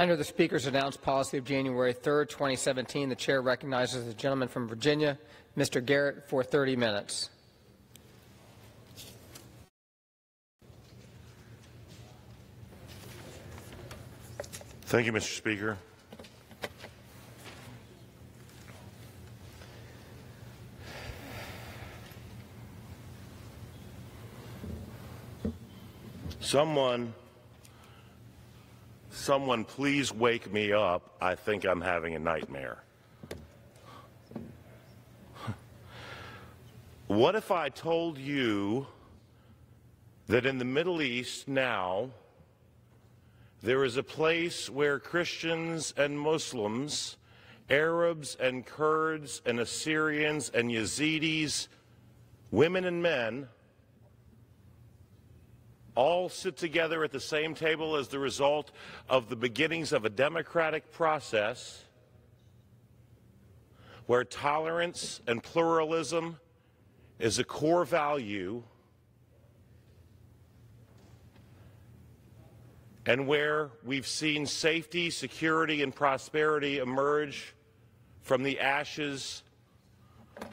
Under the Speaker's announced policy of January 3, 2017, the Chair recognizes the gentleman from Virginia, Mr. Garrett, for 30 minutes. Thank you, Mr. Speaker. Someone please wake me up. I think I'm having a nightmare. What if I told you that in the Middle East now there is a place where Christians and Muslims, Arabs and Kurds and Assyrians and Yazidis, women and men, all sit together at the same table as the result of the beginnings of a democratic process where tolerance and pluralism is a core value, and where we've seen safety, security, and prosperity emerge from the ashes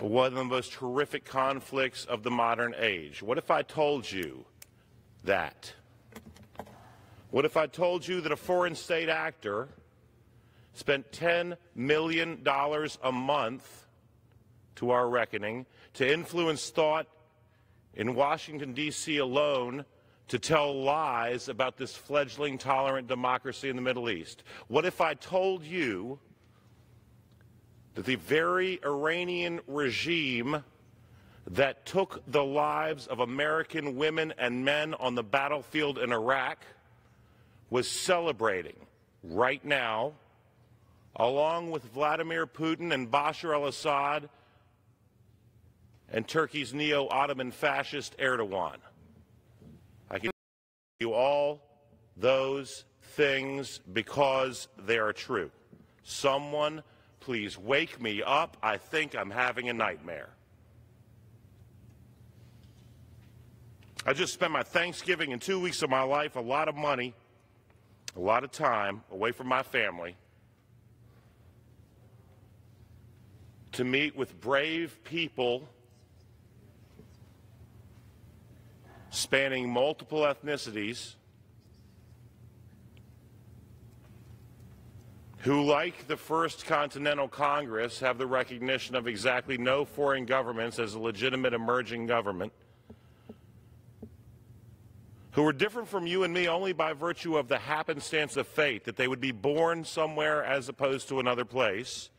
of one of the most horrific conflicts of the modern age? What if I told you that? What if I told you that a foreign state actor spent $10 million a month, to our reckoning, to influence thought in Washington, D.C. alone, to tell lies about this fledgling tolerant democracy in the Middle East? What if I told you that the very Iranian regime that took the lives of American women and men on the battlefield in Iraq was celebrating right now, along with Vladimir Putin and Bashar al-Assad and Turkey's neo-Ottoman fascist Erdogan? I can tell you all those things because they are true. Someone please wake me up. I think I'm having a nightmare. I just spent my Thanksgiving and 2 weeks of my life, a lot of money, a lot of time away from my family, to meet with brave people spanning multiple ethnicities who, like the First Continental Congress, have the recognition of exactly no foreign governments as a legitimate emerging government, who are different from you and me only by virtue of the happenstance of fate, that they would be born somewhere as opposed to another place,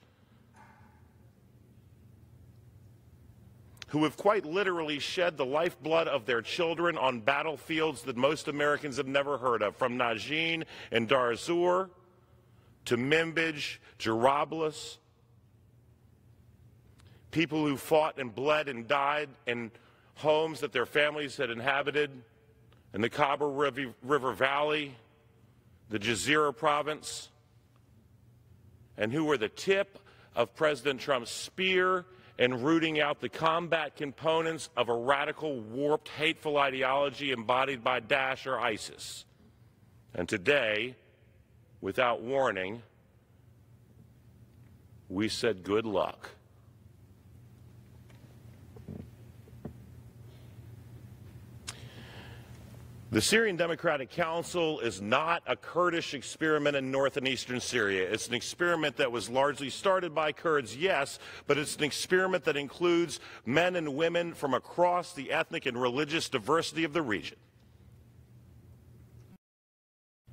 who have quite literally shed the lifeblood of their children on battlefields that most Americans have never heard of, from Najin and Dar ez-Zor to Manbij, Jarablus, people who fought and bled and died in homes that their families had inhabited in the Khabur River Valley, the Jazeera province, and who were the tip of President Trump's spear in rooting out the combat components of a radical, warped, hateful ideology embodied by Daesh or ISIS. And today, without warning, we said good luck. The Syrian Democratic Council is not a Kurdish experiment in north and eastern Syria. It's an experiment that was largely started by Kurds, yes, but it's an experiment that includes men and women from across the ethnic and religious diversity of the region.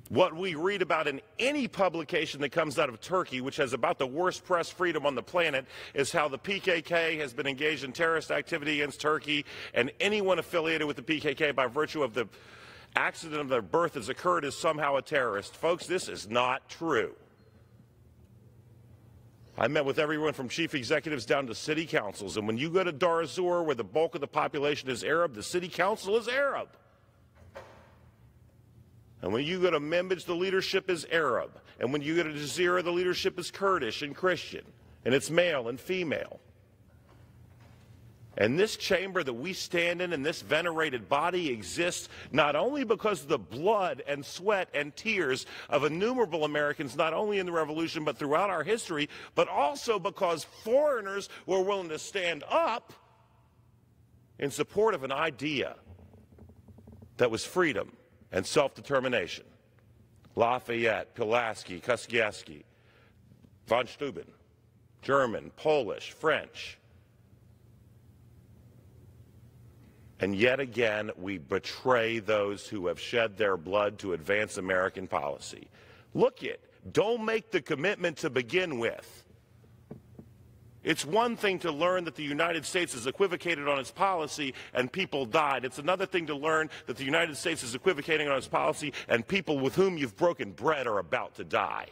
What we read about in any publication that comes out of Turkey, which has about the worst press freedom on the planet, is how the PKK has been engaged in terrorist activity against Turkey, and anyone affiliated with the PKK by virtue of the accident of their birth has occurred is somehow a terrorist. Folks, this is not true. I met with everyone from chief executives down to city councils, and when you go to Dar ez-Zor, where the bulk of the population is Arab, the city council is Arab. And when you go to Manbij, the leadership is Arab. And when you go to Jazeera, the leadership is Kurdish and Christian, and it's male and female. And this chamber that we stand in and this venerated body exists not only because of the blood and sweat and tears of innumerable Americans, not only in the Revolution but throughout our history, but also because foreigners were willing to stand up in support of an idea that was freedom and self-determination. Lafayette, Pulaski, Kosciuszko, von Steuben, German, Polish, French. And yet again, we betray those who have shed their blood to advance American policy. Look it, don't make the commitment to begin with. It's one thing to learn that the United States has equivocated on its policy and people died. It's another thing to learn that the United States is equivocating on its policy and people with whom you've broken bread are about to die.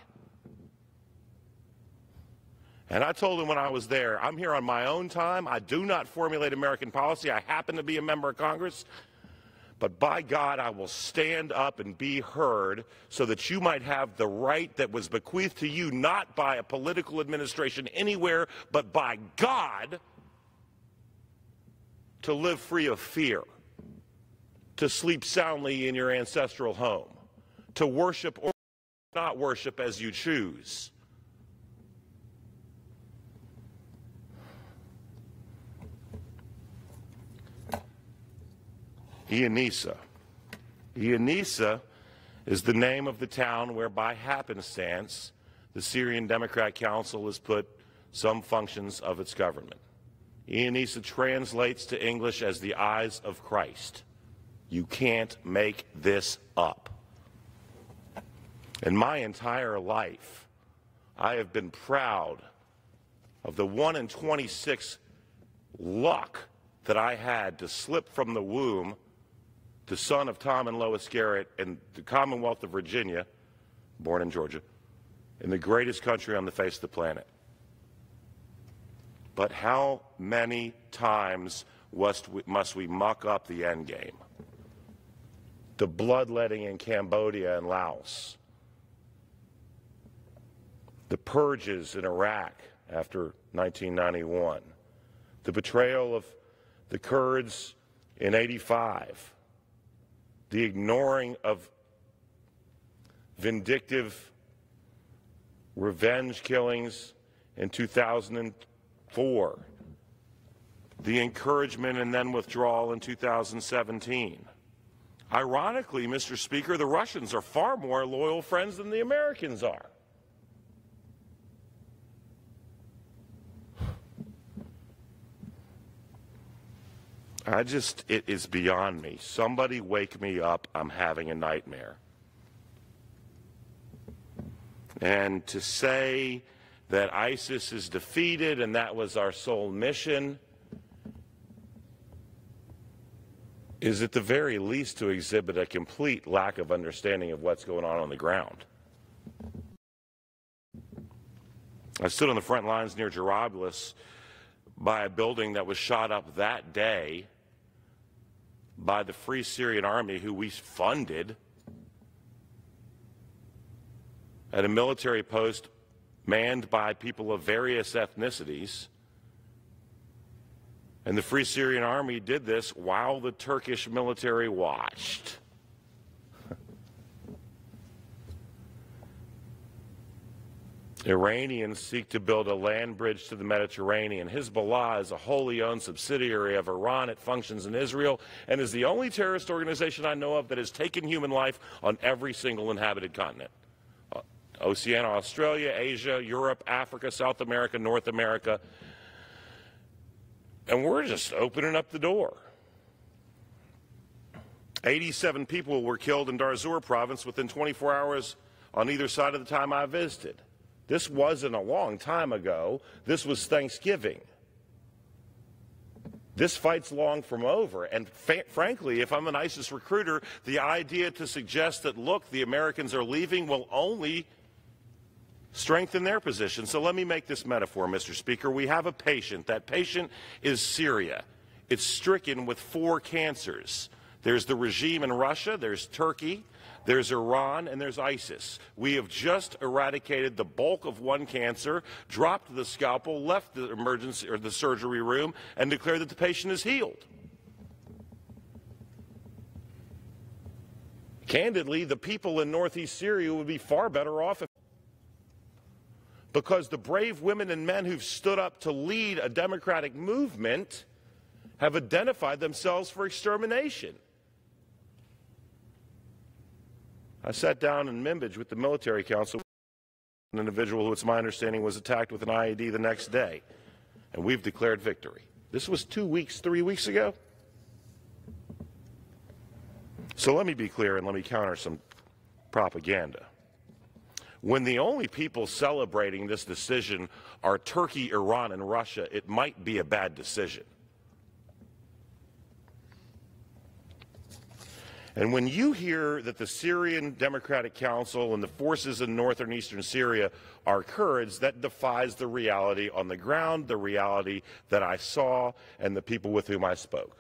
And I told him when I was there, I'm here on my own time. I do not formulate American policy. I happen to be a member of Congress. But by God, I will stand up and be heard so that you might have the right that was bequeathed to you, not by a political administration anywhere, but by God, to live free of fear, to sleep soundly in your ancestral home, to worship or not worship as you choose. Ionisa. Ionisa is the name of the town where, by happenstance, the Syrian Democrat Council has put some functions of its government. Ionisa translates to English as the eyes of Christ. You can't make this up. In my entire life, I have been proud of the 1 in 26 luck that I had to slip from the womb, the son of Tom and Lois Garrett in the Commonwealth of Virginia, born in Georgia, in the greatest country on the face of the planet. But how many times must we muck up the end game? The bloodletting in Cambodia and Laos, the purges in Iraq after 1991, the betrayal of the Kurds in '85, the ignoring of vindictive revenge killings in 2004, the encouragement and then withdrawal in 2017. Ironically, Mr. Speaker, the Russians are far more loyal friends than the Americans are. It is beyond me. Somebody wake me up. I'm having a nightmare. And to say that ISIS is defeated and that was our sole mission is at the very least to exhibit a complete lack of understanding of what's going on the ground. I stood on the front lines near Gerabulus by a building that was shot up that day by the Free Syrian Army, who we funded, at a military post manned by people of various ethnicities. And the Free Syrian Army did this while the Turkish military watched. Iranians seek to build a land bridge to the Mediterranean. Hezbollah is a wholly owned subsidiary of Iran. It functions in Israel and is the only terrorist organization I know of that has taken human life on every single inhabited continent. Oceania, Australia, Asia, Europe, Africa, South America, North America. And we're just opening up the door. 87 people were killed in Darfur province within 24 hours on either side of the time I visited. This wasn't a long time ago. This was Thanksgiving. This fight's long from over. And frankly, if I'm an ISIS recruiter, the idea to suggest that, look, the Americans are leaving will only strengthen their position. So let me make this metaphor, Mr. Speaker. We have a patient. That patient is Syria. It's stricken with 4 cancers. There's the regime in Russia. There's Turkey. There's Iran and there's ISIS. We have just eradicated the bulk of one cancer, dropped the scalpel, left the emergency or the surgery room, and declared that the patient is healed. Candidly, the people in northeast Syria would be far better off because the brave women and men who've stood up to lead a democratic movement have identified themselves for extermination. I sat down in Manbij with the military council, an individual who it's my understanding was attacked with an IED the next day, and we've declared victory. This was 3 weeks ago. So let me be clear and let me counter some propaganda. When the only people celebrating this decision are Turkey, Iran, and Russia, it might be a bad decision. And when you hear that the Syrian Democratic Council and the forces in northern eastern Syria are Kurds, that defies the reality on the ground, the reality that I saw, and the people with whom I spoke.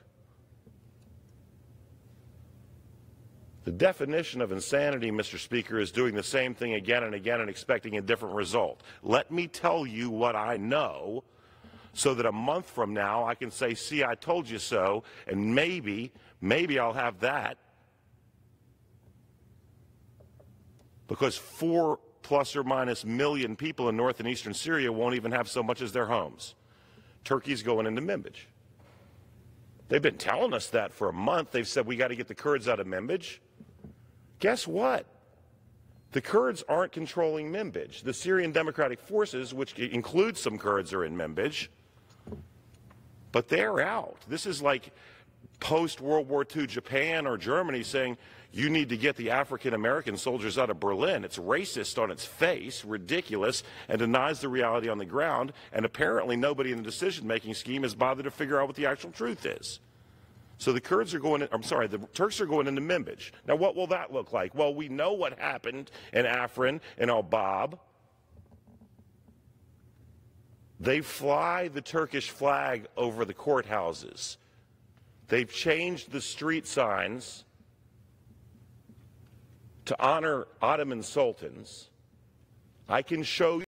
The definition of insanity, Mr. Speaker, is doing the same thing again and again and expecting a different result. Let me tell you what I know so that a month from now I can say, see, I told you so, and maybe I'll have that. Because 4 plus or minus million people in north and eastern Syria won't even have so much as their homes. Turkey's going into Manbij. They've been telling us that for a month. They've said we got to get the Kurds out of Manbij. Guess what? The Kurds aren't controlling Manbij. The Syrian Democratic Forces, which includes some Kurds, are in Manbij. But they're out. This is like post-World War II Japan or Germany saying, you need to get the African-American soldiers out of Berlin. It's racist on its face, ridiculous, and denies the reality on the ground. And apparently nobody in the decision-making scheme has bothered to figure out what the actual truth is. So the Kurds are going, the Turks are going into Manbij. Now what will that look like? Well, we know what happened in Afrin and Al-Bab. They fly the Turkish flag over the courthouses. They've changed the street signs to honor Ottoman sultans. I can show you a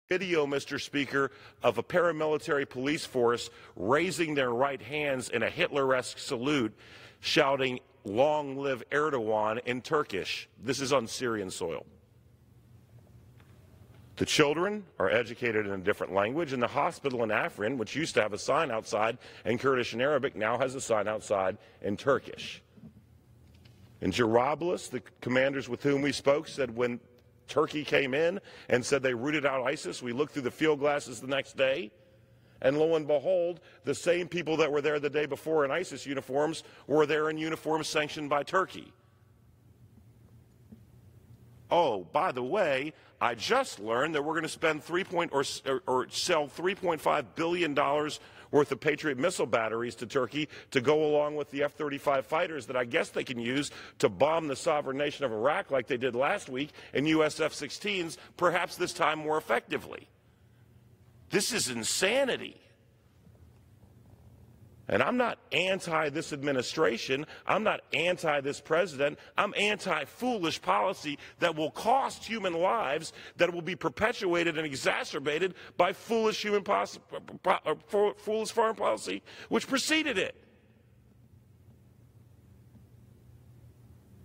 video, Mr. Speaker, of a paramilitary police force raising their right hands in a Hitler-esque salute, shouting, "Long live Erdogan," in Turkish. This is on Syrian soil. The children are educated in a different language, and the hospital in Afrin, which used to have a sign outside in Kurdish and Arabic, now has a sign outside in Turkish. In Jarablus, the commanders with whom we spoke said when Turkey came in and said they rooted out ISIS, we looked through the field glasses the next day, and lo and behold, the same people that were there the day before in ISIS uniforms were there in uniforms sanctioned by Turkey. Oh, by the way, I just learned that we're going to spend sell $3.5 billion worth of Patriot missile batteries to Turkey to go along with the F-35 fighters that I guess they can use to bomb the sovereign nation of Iraq like they did last week, and U.S. F-16s, perhaps this time more effectively. This is insanity. And I'm not anti this administration. I'm not anti this president. I'm anti-foolish policy that will cost human lives, that will be perpetuated and exacerbated by foolish foreign policy, which preceded it.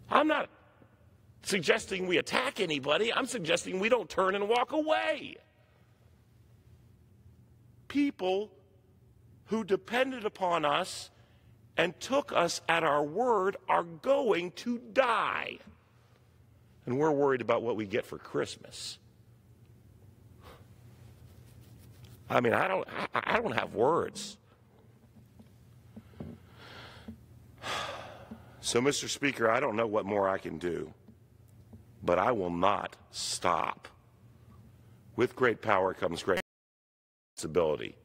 I'm not suggesting we attack anybody. I'm suggesting we don't turn and walk away. People who depended upon us and took us at our word are going to die. And we're worried about what we get for Christmas. I mean, I don't have words. So, Mr. Speaker, I don't know what more I can do, but I will not stop. With great power comes great responsibility.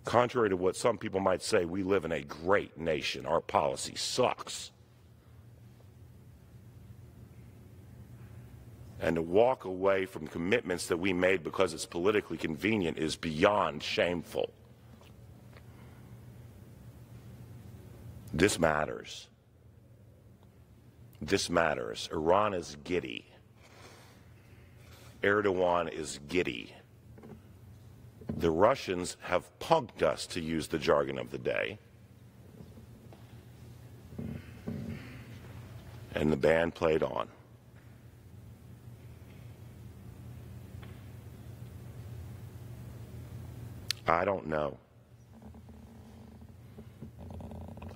Contrary to what some people might say, we live in a great nation. Our policy sucks. And to walk away from commitments that we made because it's politically convenient is beyond shameful. This matters. This matters. Iran is giddy. Erdogan is giddy. The Russians have punked us, to use the jargon of the day. And the band played on. I don't know.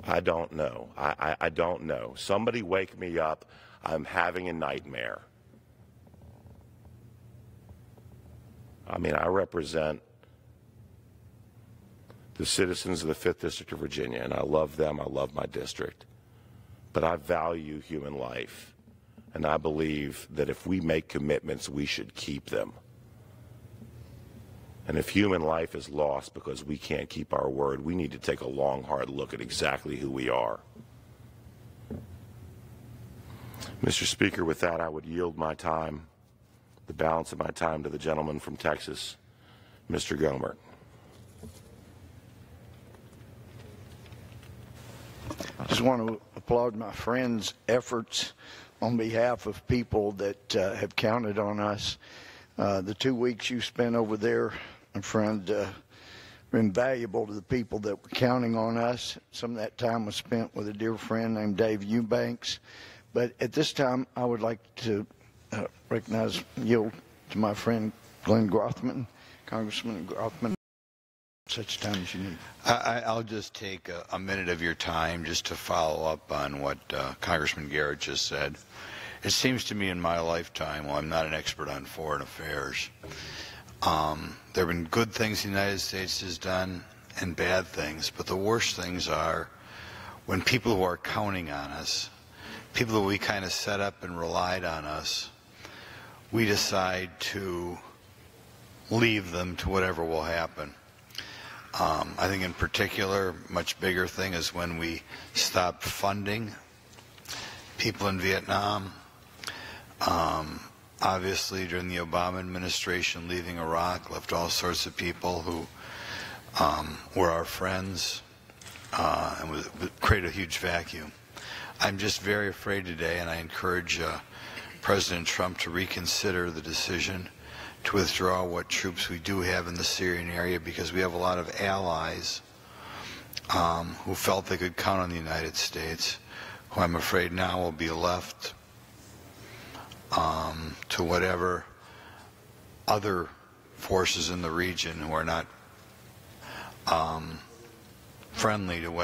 I don't know. I don't know. Somebody wake me up. I'm having a nightmare. I mean, I represent the citizens of the 5th District of Virginia, and I love them. I love my district. But I value human life, and I believe that if we make commitments, we should keep them. And if human life is lost because we can't keep our word, we need to take a long, hard look at exactly who we are. Mr. Speaker, with that, I would yield my time, the balance of my time, to the gentleman from Texas, Mr. Gohmert. I just want to applaud my friend's efforts on behalf of people that have counted on us. The 2 weeks you spent over there, my friend, were invaluable to the people that were counting on us. Some of that time was spent with a dear friend named Dave Eubanks. But at this time, I would like to yield to my friend Glenn Grothman, Congressman Grothman, such time as you need. I'll just take a minute of your time just to follow up on what Congressman Garrett just said. It seems to me in my lifetime, well, I'm not an expert on foreign affairs, there have been good things the United States has done and bad things, but the worst things are when people who are counting on us, people that we kind of set up and relied on us, we decide to leave them to whatever will happen. I think in particular, much bigger thing is when we stop funding people in Vietnam. Obviously, during the Obama administration, leaving Iraq left all sorts of people who were our friends and created a huge vacuum. I'm just very afraid today, and I encourage President Trump to reconsider the decision to withdraw what troops we do have in the Syrian area, because we have a lot of allies who felt they could count on the United States, who I'm afraid now will be left to whatever other forces in the region who are not friendly to West